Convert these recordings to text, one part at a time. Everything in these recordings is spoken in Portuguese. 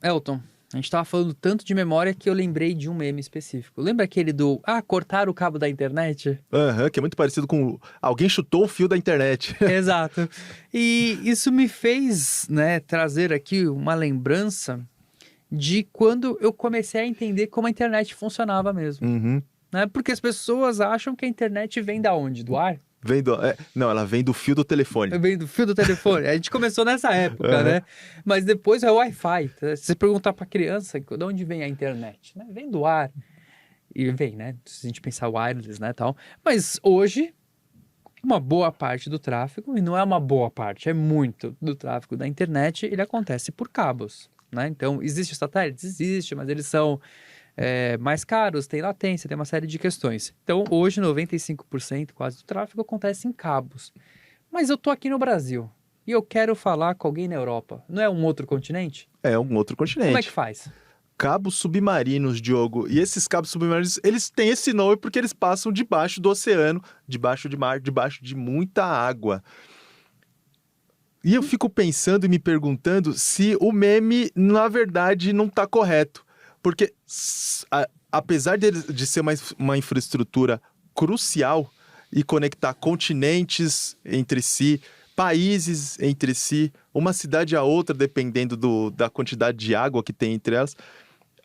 Elton, a gente tava falando tanto de memória que eu lembrei de um meme específico. Lembra aquele do, cortar o cabo da internet? Aham, que é muito parecido com alguém chutou o fio da internet. Exato. E isso me fez, né, trazer aqui uma lembrança de quando eu comecei a entender como a internet funcionava mesmo, Uhum. né? Porque as pessoas acham que a internet vem da onde? Do ar? Não, ela vem do fio do telefone. Vem do fio do telefone. A gente começou nessa época, Aham. né? Mas depois é o Wi-Fi. Se você perguntar para criança de onde vem a internet, né? Vem do ar. E vem, né? Se a gente pensar wireless, né, tal. Mas hoje, uma boa parte do tráfego, e não é uma boa parte, é muito do tráfego da internet, ele acontece por cabos, né? Então, existe satélites? Existe, mas eles são mais caros, tem latência, tem uma série de questões. Então, hoje, 95% quase do tráfego acontece em cabos. Mas eu tô aqui no Brasil e eu quero falar com alguém na Europa. Não é um outro continente? É um outro Como é que continente. faz? Cabos submarinos, Diogo. E esses cabos submarinos, eles têm esse nome porque eles passam debaixo do oceano, debaixo de mar, debaixo de muita água. E eu fico pensando e me perguntando se o meme, na verdade, não está correto. Porque, apesar de ser uma infraestrutura crucial e conectar continentes entre si, países entre si, uma cidade a outra, dependendo da quantidade de água que tem entre elas,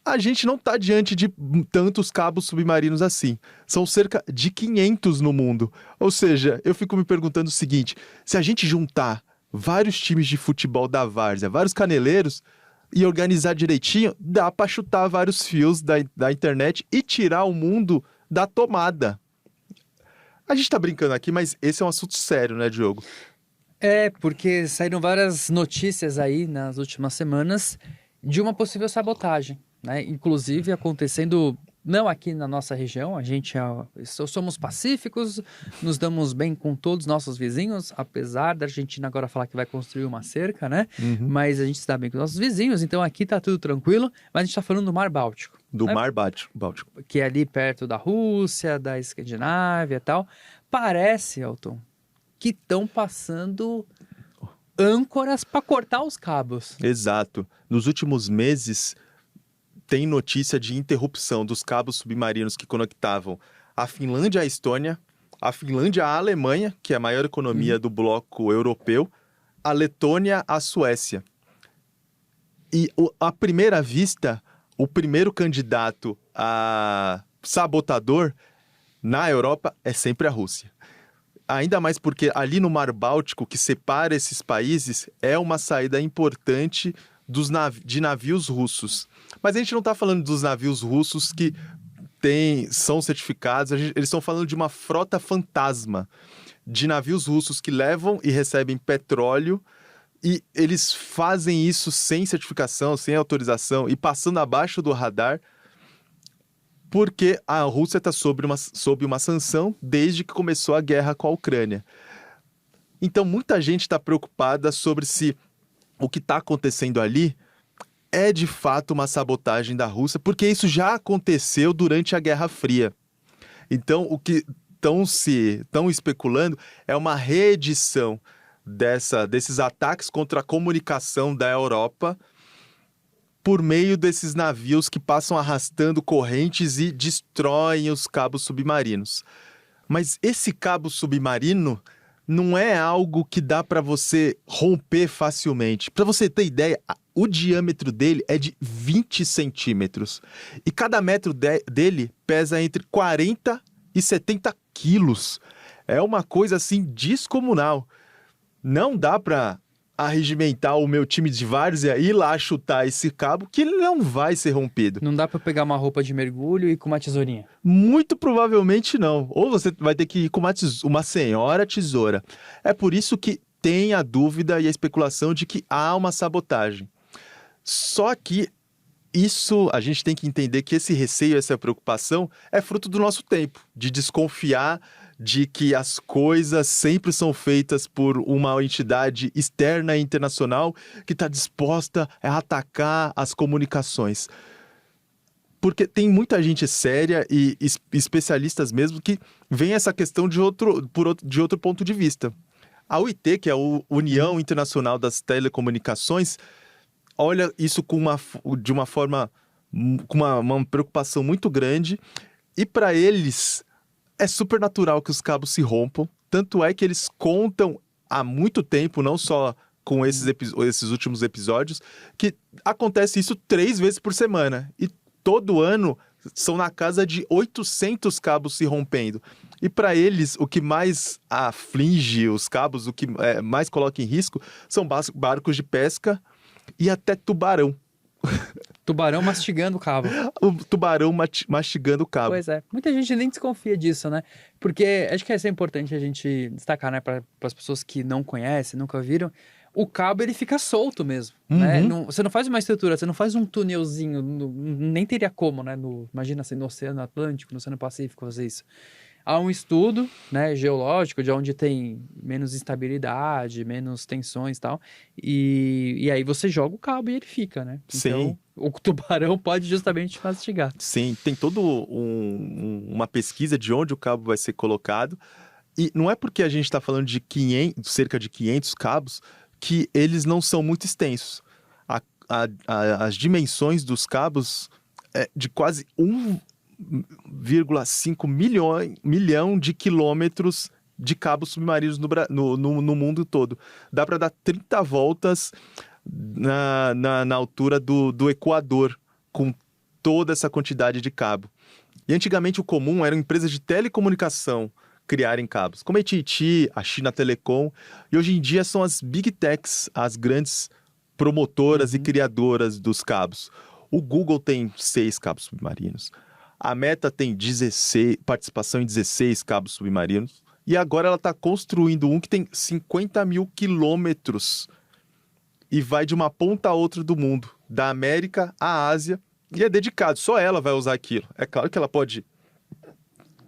a gente não está diante de tantos cabos submarinos assim. São cerca de 500 no mundo. Ou seja, eu fico me perguntando o seguinte: se a gente juntar vários times de futebol da várzea, vários caneleiros, e organizar direitinho, dá para chutar vários fios da internet e tirar o mundo da tomada. A gente tá brincando aqui, mas esse é um assunto sério, né, Diogo? Porque saíram várias notícias aí nas últimas semanas de uma possível sabotagem, né? Inclusive acontecendo não aqui na nossa região, somos pacíficos, nos damos bem com todos os nossos vizinhos, apesar da Argentina agora falar que vai construir uma cerca, né? Uhum. Mas a gente se dá bem com os nossos vizinhos, então aqui tá tudo tranquilo, mas a gente tá falando do Mar Báltico, Do né? Mar Báltico. Que é ali perto da Rússia, da Escandinávia e tal. Parece, Elton, que estão passando âncoras para cortar os cabos. Exato. Nos últimos meses, tem notícia de interrupção dos cabos submarinos que conectavam a Finlândia à Estônia, a Finlândia à Alemanha, que é a maior economia do bloco europeu, a Letônia à Suécia. E, à primeira vista, o primeiro candidato a sabotador na Europa é sempre a Rússia. Ainda mais porque ali no Mar Báltico, que separa esses países, é uma saída importante de navios russos. Mas a gente não está falando dos navios russos que são certificados, eles estão falando de uma frota fantasma de navios russos que levam e recebem petróleo, e eles fazem isso sem certificação, sem autorização e passando abaixo do radar, porque a Rússia está sob uma sanção desde que começou a guerra com a Ucrânia. Então, muita gente está preocupada sobre se o que está acontecendo ali é de fato uma sabotagem da Rússia, porque isso já aconteceu durante a Guerra Fria. Então, o que estão especulando é uma reedição desses ataques contra a comunicação da Europa por meio desses navios que passam arrastando correntes e destroem os cabos submarinos. Mas esse cabo submarino não é algo que dá para você romper facilmente. Para você ter ideia, o diâmetro dele é de 20 centímetros. E cada metro dele pesa entre 40 e 70 quilos. É uma coisa assim descomunal. Não dá para arregimentar o meu time de várzea e ir lá chutar esse cabo, que ele não vai ser rompido. Não dá para pegar uma roupa de mergulho e com uma tesourinha. Muito provavelmente não. Ou você vai ter que ir com uma senhora tesoura. É por isso que tem a dúvida e a especulação de que há uma sabotagem. Só que a gente tem que entender que esse receio, essa preocupação é fruto do nosso tempo, de desconfiar de que as coisas sempre são feitas por uma entidade externa e internacional que está disposta a atacar as comunicações. Porque tem muita gente séria e especialistas mesmo que veem essa questão de outro ponto de vista. A UIT, que é a União Internacional das Telecomunicações, olha isso de uma forma, com uma preocupação muito grande. E para eles, é super natural que os cabos se rompam. Tanto é que eles contam há muito tempo, não só com esses últimos episódios, que acontece isso 3 vezes por semana. E todo ano são na casa de 800 cabos se rompendo. E para eles, o que mais aflige os cabos, o que mais coloca em risco, são barcos de pesca e até tubarão. Tubarão mastigando o cabo. O tubarão mastigando o cabo. Pois é. Muita gente nem desconfia disso, né? Porque acho que isso é importante a gente destacar, né? Para as pessoas que não conhecem, nunca viram. O cabo, ele fica solto mesmo, né? Você não faz uma estrutura, você não faz um túnelzinho, nem teria como, né? Imagina assim, no Oceano Atlântico, no Oceano Pacífico fazer isso. Há um estudo, né, geológico, de onde tem menos instabilidade, menos tensões e tal, e aí você joga o cabo e ele fica, né? Então, Sim. o tubarão pode justamente mastigar. Sim, tem toda uma pesquisa de onde o cabo vai ser colocado, e não é porque a gente está falando de cerca de 500 cabos que eles não são muito extensos. As dimensões dos cabos é de quase 1,5 milhão de quilômetros de cabos submarinos no mundo todo. Dá para dar 30 voltas na altura do Equador, com toda essa quantidade de cabo. E antigamente o comum era empresas de telecomunicação criarem cabos, como a AT&T, a China Telecom, e hoje em dia são as Big Techs, as grandes promotoras e criadoras dos cabos. O Google tem 6 cabos submarinos. A Meta tem participação em 16 cabos submarinos. E agora ela está construindo um que tem 50 mil quilômetros e vai de uma ponta a outra do mundo, da América à Ásia, e é dedicado. Só ela vai usar aquilo. É claro que ela pode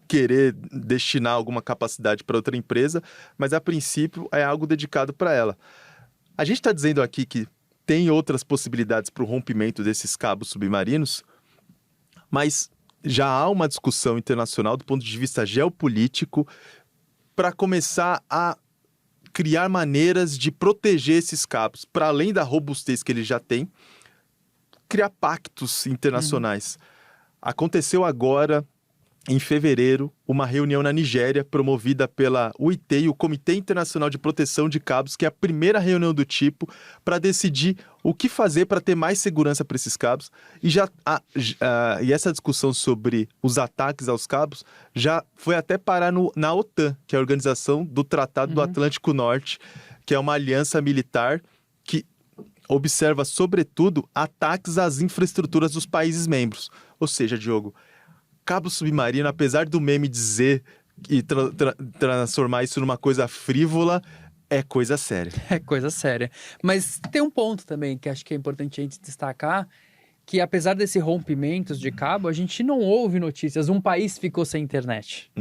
querer destinar alguma capacidade para outra empresa, mas a princípio é algo dedicado para ela. A gente está dizendo aqui que tem outras possibilidades para o rompimento desses cabos submarinos, mas já há uma discussão internacional do ponto de vista geopolítico para começar a criar maneiras de proteger esses cabos, para além da robustez que eles já têm, criar pactos internacionais. Aconteceu agora, em fevereiro, uma reunião na Nigéria promovida pela UIT, o Comitê Internacional de Proteção de Cabos, que é a primeira reunião do tipo para decidir o que fazer para ter mais segurança para esses cabos. E essa discussão sobre os ataques aos cabos já foi até parar na OTAN, que é a Organização do Tratado do Atlântico Norte, que é uma aliança militar que observa, sobretudo, ataques às infraestruturas dos países membros. Ou seja, Diogo, cabo submarino, apesar do meme dizer e transformar isso numa coisa frívola, é coisa séria. É coisa séria. Mas tem um ponto também que acho que é importante a gente destacar, que apesar desses rompimentos de cabo, a gente não ouve notícias. Um país ficou sem internet.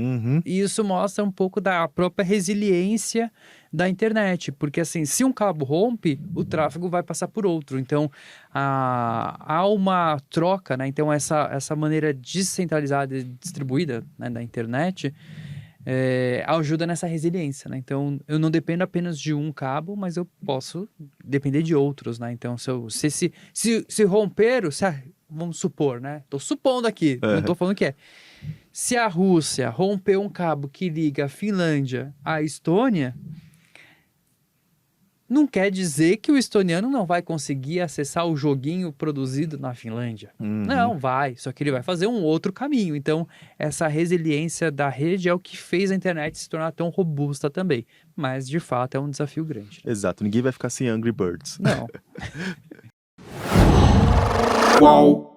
E isso mostra um pouco da própria resiliência da internet. Porque assim, se um cabo rompe, o tráfego vai passar por outro. Então, há uma troca, né? Então, essa maneira descentralizada e distribuída, né, da internet ajuda nessa resiliência, né? Então, eu não dependo apenas de um cabo, mas eu posso depender de outros, né? Então, se romper, vamos supor, né? Tô supondo aqui, não tô falando que é. Se a Rússia romper um cabo que liga a Finlândia à Estônia, não quer dizer que o estoniano não vai conseguir acessar o joguinho produzido na Finlândia. Não, vai. Só que ele vai fazer um outro caminho. Então, essa resiliência da rede é o que fez a internet se tornar tão robusta também. Mas, de fato, é um desafio grande. Exato. Ninguém vai ficar sem Angry Birds. Não. Qual?